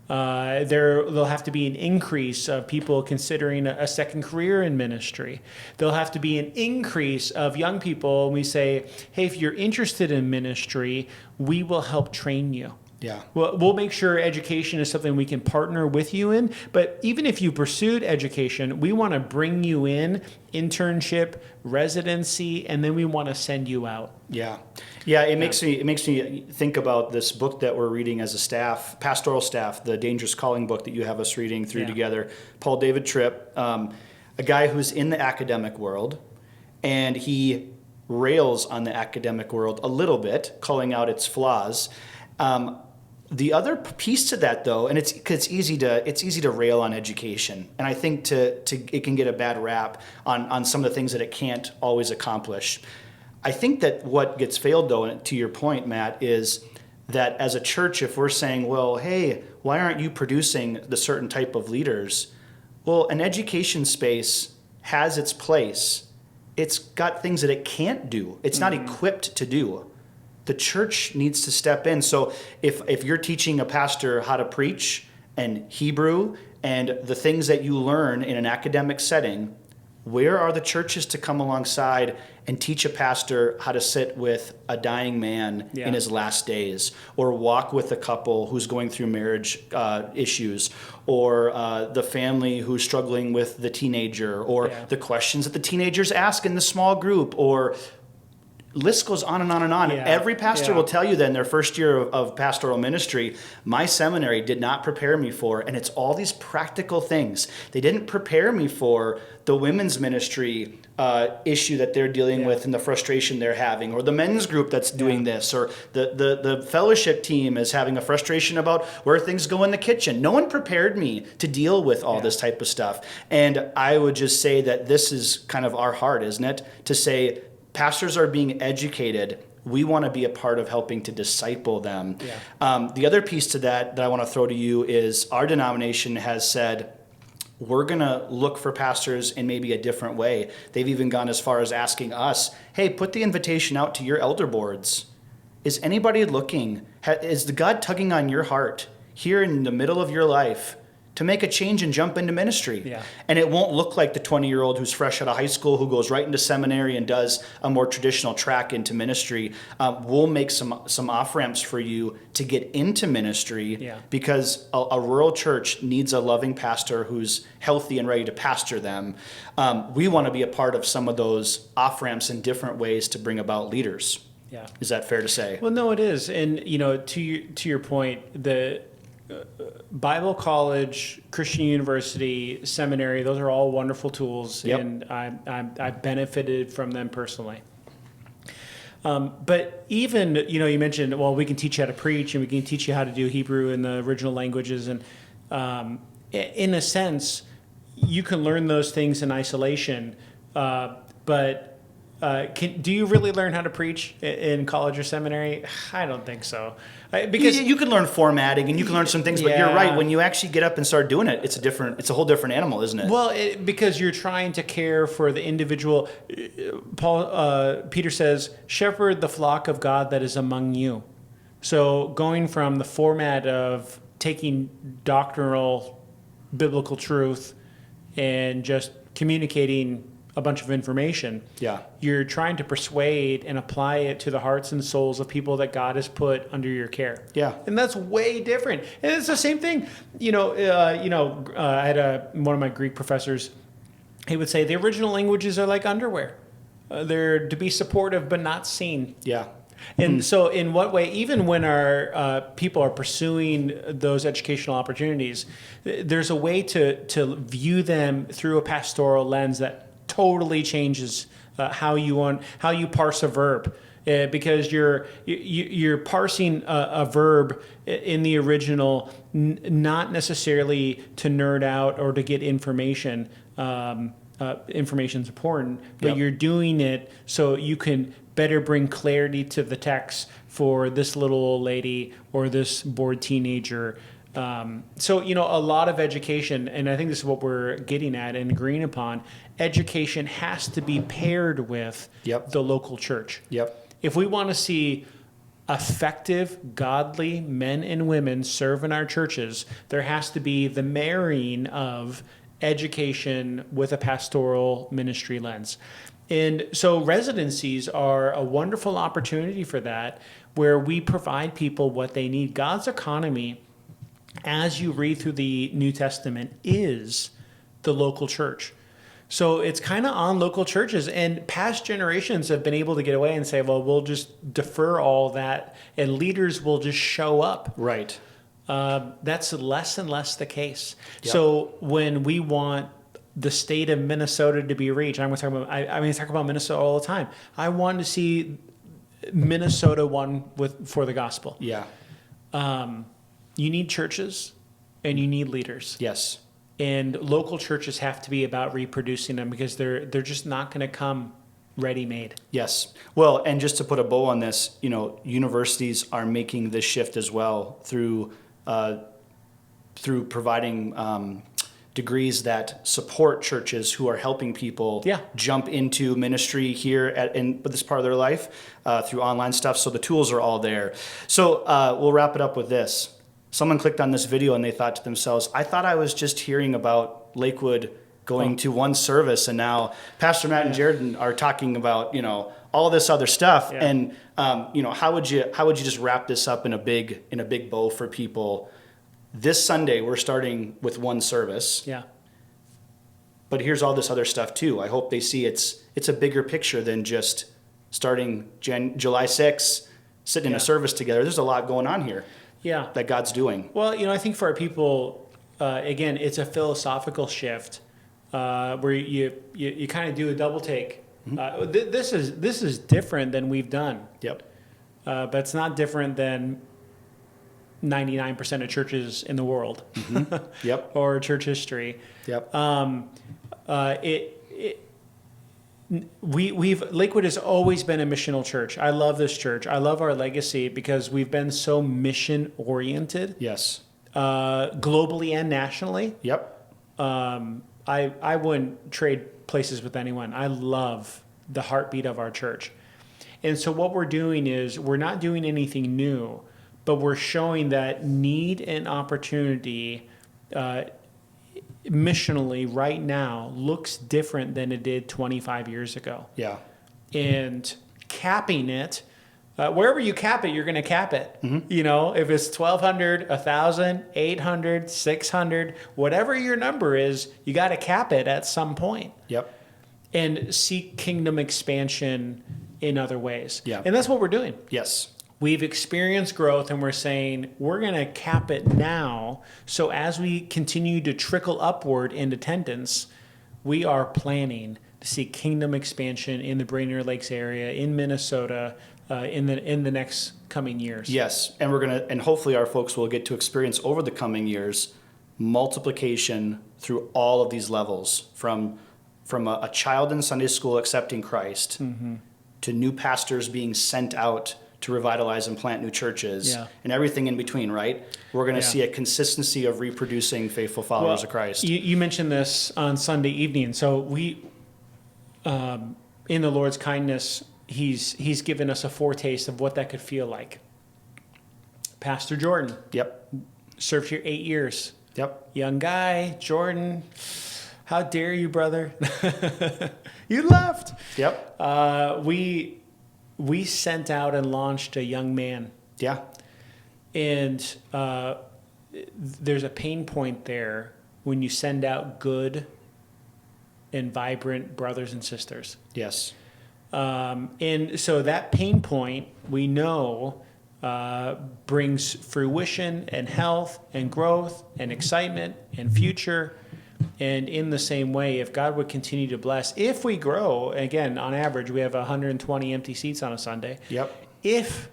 [SPEAKER 2] There'll have to be an increase of people considering a second career in ministry. There'll have to be an increase of young people. And we say, hey, if you're interested in ministry, we will help train you.
[SPEAKER 1] Yeah.
[SPEAKER 2] We'll make sure education is something we can partner with you in. But even if you pursued education, we want to bring you in, internship, residency, and then we want to send you out.
[SPEAKER 1] Yeah. Yeah, it makes me think about this book that we're reading as a staff, pastoral staff, the Dangerous Calling book that you have us reading through together. Paul David Tripp, a guy who's in the academic world, and he rails on the academic world a little bit, calling out its flaws. The other piece to that, though, and it's easy to rail on education, and I think it can get a bad rap on some of the things that it can't always accomplish. I think that what gets failed, though, and to your point, Matt, is that as a church, if we're saying, well, hey, why aren't you producing the certain type of leaders? Well, an education space has its place. It's got things that it can't do. It's not equipped to do. The church needs to step in. So if you're teaching a pastor how to preach and Hebrew and the things that you learn in an academic setting, where are the churches to come alongside and teach a pastor how to sit with a dying man in his last days, or walk with a couple who's going through marriage issues, or the family who's struggling with the teenager, or the questions that the teenagers ask in the small group, or list goes on and on and on.
[SPEAKER 2] Yeah.
[SPEAKER 1] Every pastor will tell you that in their first year of pastoral ministry, my seminary did not prepare me for, and it's all these practical things. They didn't prepare me for the women's ministry issue that they're dealing with and the frustration they're having, or the men's group that's doing this, or the fellowship team is having a frustration about where things go in the kitchen. No one prepared me to deal with all this type of stuff. And I would just say that this is kind of our heart, isn't it? To say, pastors are being educated. We want to be a part of helping to disciple them. Yeah. The other piece to that I want to throw to you is our denomination has said, we're going to look for pastors in maybe a different way. They've even gone as far as asking us, hey, put the invitation out to your elder boards. Is anybody looking? Is the God tugging on your heart here in the middle of your life to make a change and jump into ministry?
[SPEAKER 2] Yeah.
[SPEAKER 1] And it won't look like the 20-year-old who's fresh out of high school who goes right into seminary and does a more traditional track into ministry. We'll make some off-ramps for you to get into ministry because a rural church needs a loving pastor who's healthy and ready to pastor them. We want to be a part of some of those off-ramps in different ways to bring about leaders. Yeah. Is that fair to say?
[SPEAKER 2] Well, no, it is. And, to your point, the Bible college, Christian university, seminary, those are all wonderful tools, and I've benefited from them personally. But even, you mentioned, well, we can teach you how to preach and we can teach you how to do Hebrew in the original languages. And in a sense, you can learn those things in isolation, but do you really learn how to preach in college or seminary? I don't think so. Because
[SPEAKER 1] you can learn formatting and you can learn some things, but you're right. When you actually get up and start doing it, it's a whole different animal, isn't it?
[SPEAKER 2] Well, because you're trying to care for the individual. Peter says, "Shepherd the flock of God that is among you." So going from the format of taking doctrinal, biblical truth and just communicating a bunch of information. Yeah. You're trying to persuade and apply it to the hearts and souls of people that God has put under your care. Yeah. And that's way different. And it's the same thing. I had one of my Greek professors, he would say the original languages are like underwear. They're to be supportive but not seen. Yeah. And so in what way, even when our people are pursuing those educational opportunities, there's a way to view them through a pastoral lens that totally changes how you parse a verb, because you're parsing a verb in the original, not necessarily to nerd out or to get information. Information's important, but you're doing it so you can better bring clarity to the text for this little old lady or this bored teenager. So, a lot of education, and I think this is what we're getting at and agreeing upon, education has to be paired with the local church. Yep. if we want to see effective, godly men and women serve in our churches, there has to be the marrying of education with a pastoral ministry lens. And so residencies are a wonderful opportunity for that, where we provide people what they need. God's economy, as you read through the New Testament, is the local church. So it's kind of on local churches, and past generations have been able to get away and say, well, we'll just defer all that and leaders will just show up.
[SPEAKER 1] Right.
[SPEAKER 2] That's less and less the case.
[SPEAKER 1] Yep.
[SPEAKER 2] So when we want the state of Minnesota to be reached, I'm going to talk about, I talk about Minnesota all the time. I want to see Minnesota won for the gospel.
[SPEAKER 1] Yeah.
[SPEAKER 2] You need churches and you need leaders.
[SPEAKER 1] Yes.
[SPEAKER 2] And local churches have to be about reproducing them, because they're just not going to come ready-made.
[SPEAKER 1] Yes. Well, and just to put a bow on this, universities are making this shift as well through providing degrees that support churches who are helping people jump into ministry here in this part of their life through online stuff. So the tools are all there. So we'll wrap it up with this. Someone clicked on this video and they thought to themselves, I thought I was just hearing about Lakewood going to one service, and now Pastor Matt and Jared are talking about, all this other stuff.
[SPEAKER 2] Yeah.
[SPEAKER 1] And how would you just wrap this up in a big bow for people? This Sunday we're starting with one service.
[SPEAKER 2] Yeah.
[SPEAKER 1] But here's all this other stuff too. I hope they see it's a bigger picture than just starting July 6th, sitting in a service together. There's a lot going on here.
[SPEAKER 2] Yeah.
[SPEAKER 1] That God's doing.
[SPEAKER 2] Well, I think for our people, again, it's a philosophical shift where you kind of do a double take. Mm-hmm. This is different than we've done.
[SPEAKER 1] Yep.
[SPEAKER 2] But it's not different than 99% of churches in the world.
[SPEAKER 1] Mm-hmm. Yep.
[SPEAKER 2] Or church history.
[SPEAKER 1] Yep.
[SPEAKER 2] Lakewood has always been a missional church. I love this church. I love our legacy because we've been so mission oriented.
[SPEAKER 1] Yes.
[SPEAKER 2] Globally and nationally.
[SPEAKER 1] Yep.
[SPEAKER 2] I wouldn't trade places with anyone. I love the heartbeat of our church. And so what we're doing is we're not doing anything new, but we're showing that need and opportunity missionally right now looks different than it did 25 years ago.
[SPEAKER 1] Yeah.
[SPEAKER 2] And capping it, wherever you cap it, you're going to cap it.
[SPEAKER 1] Mm-hmm.
[SPEAKER 2] If it's 1,200, 1,000, 800, 600, whatever your number is, you got to cap it at some point.
[SPEAKER 1] Yep.
[SPEAKER 2] And seek kingdom expansion in other ways.
[SPEAKER 1] Yeah.
[SPEAKER 2] And that's what we're doing.
[SPEAKER 1] Yes.
[SPEAKER 2] We've experienced growth and we're saying we're going to cap it now. So as we continue to trickle upward in attendance, we are planning to see kingdom expansion in the Brainerd Lakes area, in Minnesota, in the next coming years.
[SPEAKER 1] Yes, and hopefully our folks will get to experience over the coming years multiplication through all of these levels, from a child in Sunday school accepting Christ, mm-hmm. to new pastors being sent out to revitalize and plant new churches, and everything in between, right? We're going to see a consistency of reproducing faithful followers of Christ.
[SPEAKER 2] You mentioned this on Sunday evening. So we, in the Lord's kindness, He's given us a foretaste of what that could feel like. Pastor Jordan.
[SPEAKER 1] Yep.
[SPEAKER 2] Served here 8 years.
[SPEAKER 1] Yep.
[SPEAKER 2] Young guy, Jordan. How dare you, brother? You left.
[SPEAKER 1] Yep.
[SPEAKER 2] We sent out and launched a young man.
[SPEAKER 1] Yeah.
[SPEAKER 2] And there's a pain point there when you send out good and vibrant brothers and sisters.
[SPEAKER 1] Yes.
[SPEAKER 2] And so that pain point, we know, brings fruition and health and growth and excitement and future. And in the same way, if God would continue to bless, if we grow, again, on average, we have 120 empty seats on a Sunday.
[SPEAKER 1] Yep.
[SPEAKER 2] If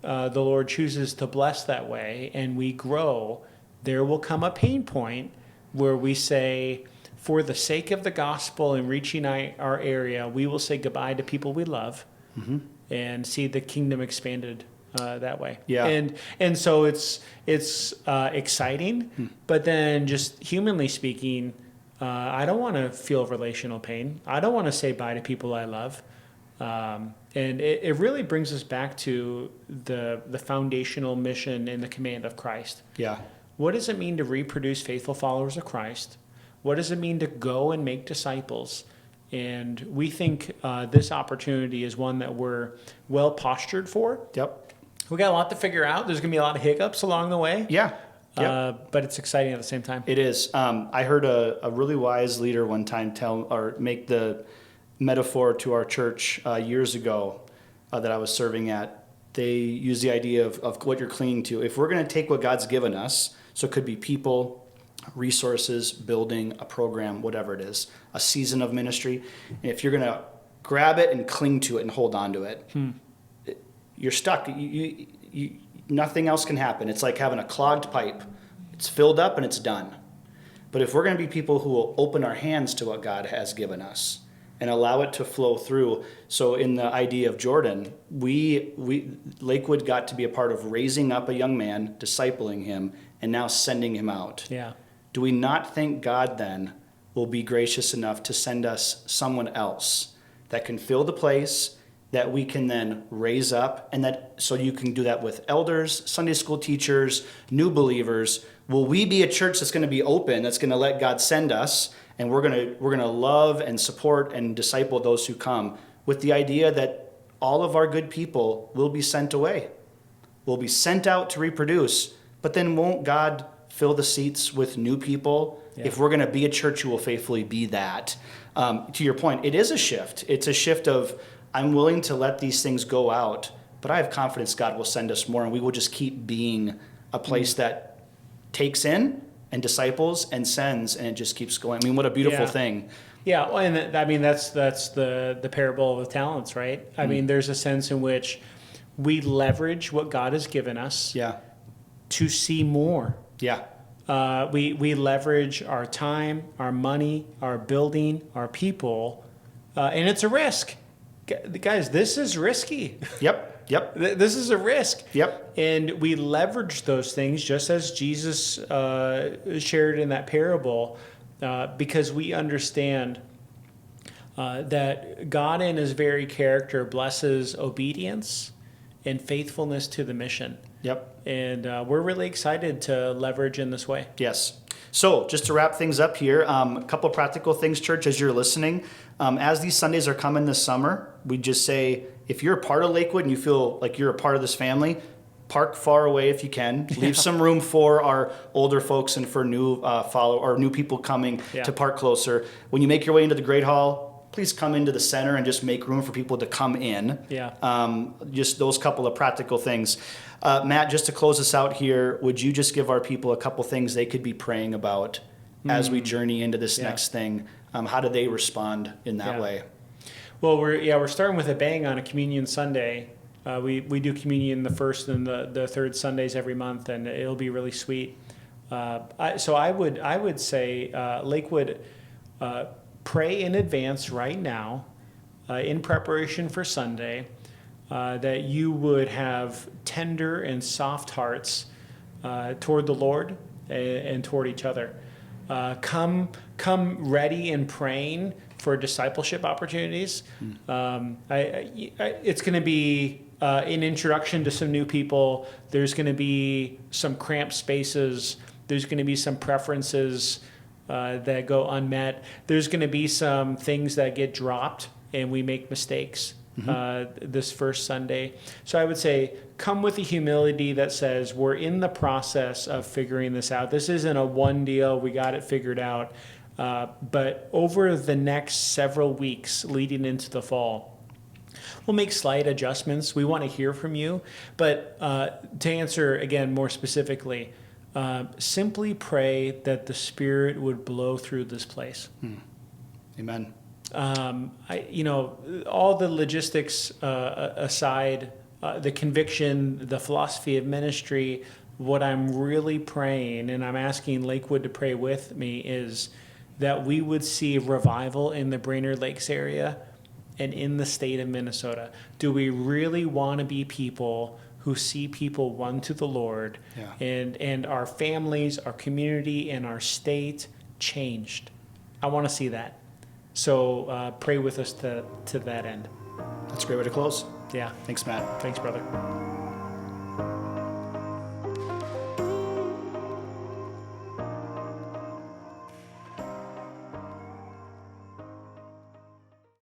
[SPEAKER 2] the Lord chooses to bless that way and we grow, there will come a pain point where we say, for the sake of the gospel and reaching our area, we will say goodbye to people we love, mm-hmm. and see the kingdom expanded that way.
[SPEAKER 1] Yeah.
[SPEAKER 2] And so it's exciting, but then just humanly speaking, I don't want to feel relational pain. I don't want to say bye to people I love. And it really brings us back to the foundational mission and the command of Christ.
[SPEAKER 1] Yeah.
[SPEAKER 2] What does it mean to reproduce faithful followers of Christ? What does it mean to go and make disciples? And we think this opportunity is one that we're well postured for.
[SPEAKER 1] Yep.
[SPEAKER 2] We got a lot to figure out. There's going to be a lot of hiccups along the way.
[SPEAKER 1] Yeah. Yep.
[SPEAKER 2] But it's exciting at the same time.
[SPEAKER 1] It is. I heard a really wise leader one time make the metaphor to our church years ago that I was serving at. They use the idea of what you're clinging to. If we're going to take what God's given us, so it could be people, resources, building, a program, whatever it is, a season of ministry, and if you're going to grab it and cling to it and hold on to it, you're stuck. Nothing else can happen. It's like having a clogged pipe. It's filled up and it's done. But if we're going to be people who will open our hands to what God has given us and allow it to flow through. So in the idea of Jordan, we Lakewood got to be a part of raising up a young man, discipling him, and now sending him out.
[SPEAKER 2] Yeah.
[SPEAKER 1] Do we not think God then will be gracious enough to send us someone else that can fill the place, that we can then raise up, and that so you can do that with elders, Sunday school teachers, new believers? Will we be a church that's going to be open, that's going to let God send us, and we're going to love and support and disciple those who come, with the idea that all of our good people will be sent away, will be sent out to reproduce, but then won't God fill the seats with new people if we're going to be a church who will faithfully be that? To your point, it is a shift. It's a shift of, I'm willing to let these things go out, but I have confidence God will send us more, and we will just keep being a place that takes in and disciples and sends, and it just keeps going. I mean, what a beautiful thing.
[SPEAKER 2] Yeah, well, and I mean, that's the parable of the talents, right? I mean, there's a sense in which we leverage what God has given us to see more.
[SPEAKER 1] Yeah.
[SPEAKER 2] We leverage our time, our money, our building, our people, and it's a risk. Guys, this is risky.
[SPEAKER 1] Yep.
[SPEAKER 2] This is a risk.
[SPEAKER 1] Yep.
[SPEAKER 2] And we leverage those things just as Jesus shared in that parable because we understand that God in his very character blesses obedience and faithfulness to the mission.
[SPEAKER 1] Yep.
[SPEAKER 2] And we're really excited to leverage in this way.
[SPEAKER 1] Yes. So just to wrap things up here, a couple practical things, church, as you're listening. As these Sundays are coming this summer, we just say, if you're a part of Lakewood and you feel like you're a part of this family, park far away if you can. Leave some room for our older folks and for new new people coming to park closer. When you make your way into the Great Hall, please come into the center and just make room for people to come in. Just those couple of practical things. Matt, just to close us out here, would you just give our people a couple things they could be praying about as we journey into this next thing? How do they respond in that way?
[SPEAKER 2] Well, we're starting with a bang on a Communion Sunday. We do communion the first and the third Sundays every month, and it'll be really sweet. So I would say Lakewood, pray in advance right now, in preparation for Sunday, that you would have tender and soft hearts toward the Lord and toward each other. Come ready and praying for discipleship opportunities. It's going to be an introduction to some new people. There's going to be some cramped spaces. There's going to be some preferences that go unmet. There's going to be some things that get dropped and we make mistakes this first Sunday. So I would say come with a humility that says we're in the process of figuring this out. This isn't a one deal, we got it figured out. But over the next several weeks leading into the fall, we'll make slight adjustments. We want to hear from you. But to answer, again, more specifically, simply pray that the Spirit would blow through this place.
[SPEAKER 1] Amen.
[SPEAKER 2] All the logistics aside, the conviction, the philosophy of ministry, what I'm really praying, and I'm asking Lakewood to pray with me, is that we would see revival in the Brainerd Lakes area and in the state of Minnesota. Do we really want to be people who see people run to the Lord and our families, our community, and our state changed? I want to see that. So pray with us to that end.
[SPEAKER 1] great way to close.
[SPEAKER 2] Yeah.
[SPEAKER 1] Thanks, Matt.
[SPEAKER 2] Thanks, brother.